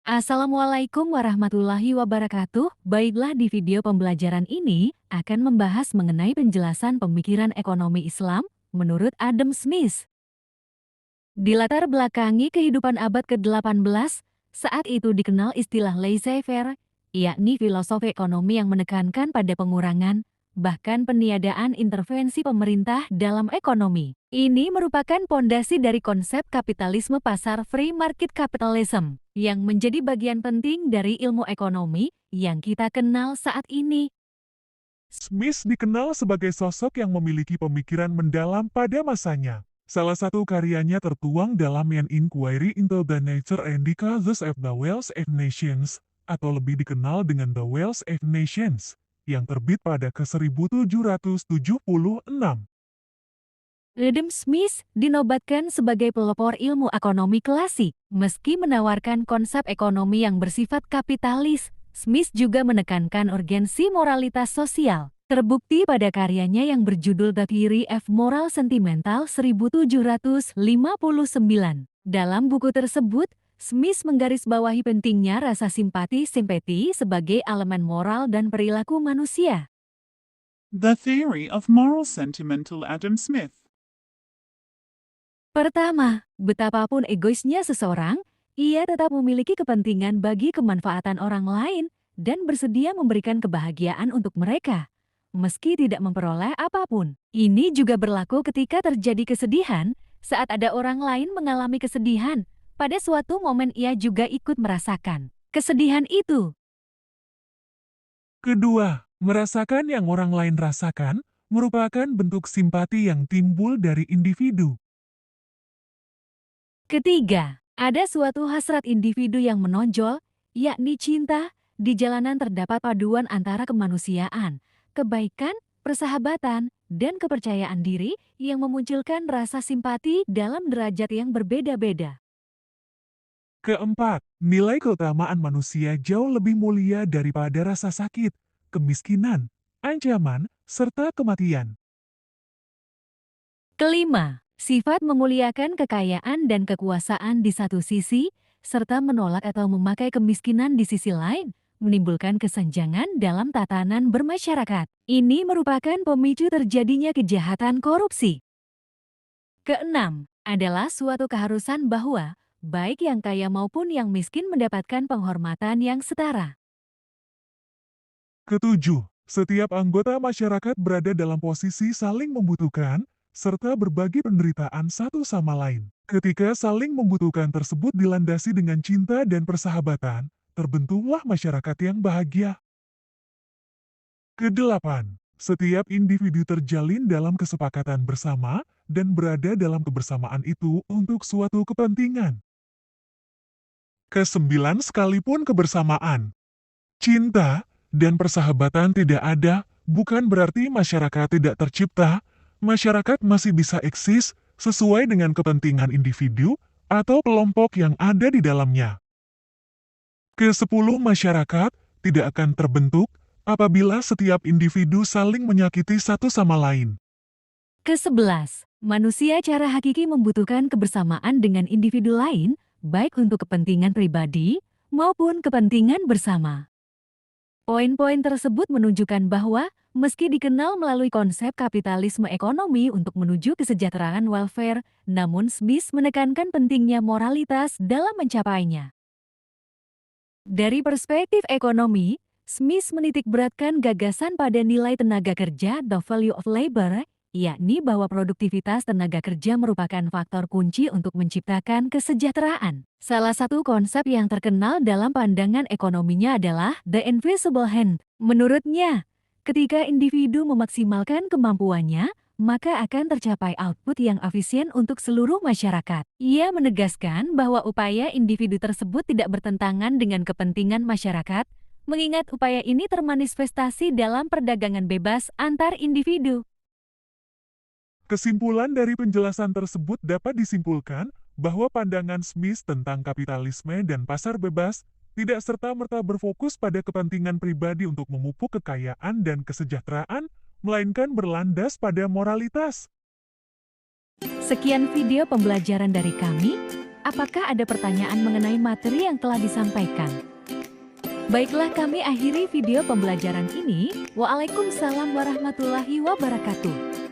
Assalamualaikum warahmatullahi wabarakatuh. Baiklah, di video pembelajaran ini akan membahas mengenai penjelasan pemikiran ekonomi Islam menurut Adam Smith. Dilatar belakangi kehidupan abad ke-18, saat itu dikenal istilah laissez-faire, yakni filosofi ekonomi yang menekankan pada pengurangan, bahkan peniadaan intervensi pemerintah dalam ekonomi. Ini merupakan pondasi dari konsep kapitalisme pasar free market capitalism, yang menjadi bagian penting dari ilmu ekonomi yang kita kenal saat ini. Smith dikenal sebagai sosok yang memiliki pemikiran mendalam pada masanya. Salah satu karyanya tertuang dalam An Inquiry into the Nature and the Causes of the Wealth of Nations, atau lebih dikenal dengan The Wealth of Nations, yang terbit pada ke-1776. Adam Smith dinobatkan sebagai pelopor ilmu ekonomi klasik. Meski menawarkan konsep ekonomi yang bersifat kapitalis, Smith juga menekankan urgensi moralitas sosial. Terbukti pada karyanya yang berjudul The Theory of Moral Sentimental 1759. Dalam buku tersebut, Smith menggarisbawahi pentingnya rasa simpati sebagai elemen moral dan perilaku manusia. The Theory of Moral Sentimental Adam Smith. Pertama, betapapun egoisnya seseorang, ia tetap memiliki kepentingan bagi kemanfaatan orang lain dan bersedia memberikan kebahagiaan untuk mereka, meski tidak memperoleh apapun. Ini juga berlaku ketika terjadi kesedihan, saat ada orang lain mengalami kesedihan, pada suatu momen ia juga ikut merasakan kesedihan itu. Kedua, merasakan yang orang lain rasakan merupakan bentuk simpati yang timbul dari individu. Ketiga, ada suatu hasrat individu yang menonjol, yakni cinta. Di jalanan terdapat paduan antara kemanusiaan, kebaikan, persahabatan, dan kepercayaan diri yang memunculkan rasa simpati dalam derajat yang berbeda-beda. Keempat, nilai keutamaan manusia jauh lebih mulia daripada rasa sakit, kemiskinan, ancaman, serta kematian. Kelima, sifat memuliakan kekayaan dan kekuasaan di satu sisi, serta menolak atau memakai kemiskinan di sisi lain, menimbulkan kesenjangan dalam tatanan bermasyarakat. Ini merupakan pemicu terjadinya kejahatan korupsi. Keenam, adalah suatu keharusan bahwa baik yang kaya maupun yang miskin mendapatkan penghormatan yang setara. Ketujuh, setiap anggota masyarakat berada dalam posisi saling membutuhkan, serta berbagi penderitaan satu sama lain. Ketika saling membutuhkan tersebut dilandasi dengan cinta dan persahabatan, terbentuklah masyarakat yang bahagia. Kedelapan, setiap individu terjalin dalam kesepakatan bersama dan berada dalam kebersamaan itu untuk suatu kepentingan. Kesembilan, sekalipun kebersamaan, cinta, dan persahabatan tidak ada, bukan berarti masyarakat tidak tercipta. Masyarakat masih bisa eksis sesuai dengan kepentingan individu atau kelompok yang ada di dalamnya. Kesepuluh, masyarakat tidak akan terbentuk apabila setiap individu saling menyakiti satu sama lain. Ke-11, manusia secara hakiki membutuhkan kebersamaan dengan individu lain, baik untuk kepentingan pribadi maupun kepentingan bersama. Poin-poin tersebut menunjukkan bahwa, meski dikenal melalui konsep kapitalisme ekonomi untuk menuju kesejahteraan welfare, namun Smith menekankan pentingnya moralitas dalam mencapainya. Dari perspektif ekonomi, Smith menitikberatkan gagasan pada nilai tenaga kerja, the value of labor, yakni bahwa produktivitas tenaga kerja merupakan faktor kunci untuk menciptakan kesejahteraan. Salah satu konsep yang terkenal dalam pandangan ekonominya adalah the invisible hand. Menurutnya, ketika individu memaksimalkan kemampuannya, maka akan tercapai output yang efisien untuk seluruh masyarakat. Ia menegaskan bahwa upaya individu tersebut tidak bertentangan dengan kepentingan masyarakat, mengingat upaya ini termanifestasi dalam perdagangan bebas antar individu. Kesimpulan dari penjelasan tersebut dapat disimpulkan bahwa pandangan Smith tentang kapitalisme dan pasar bebas tidak serta-merta berfokus pada kepentingan pribadi untuk memupuk kekayaan dan kesejahteraan, melainkan berlandas pada moralitas. Sekian video pembelajaran dari kami. Apakah ada pertanyaan mengenai materi yang telah disampaikan? Baiklah, kami akhiri video pembelajaran ini. Waalaikumsalam warahmatullahi wabarakatuh.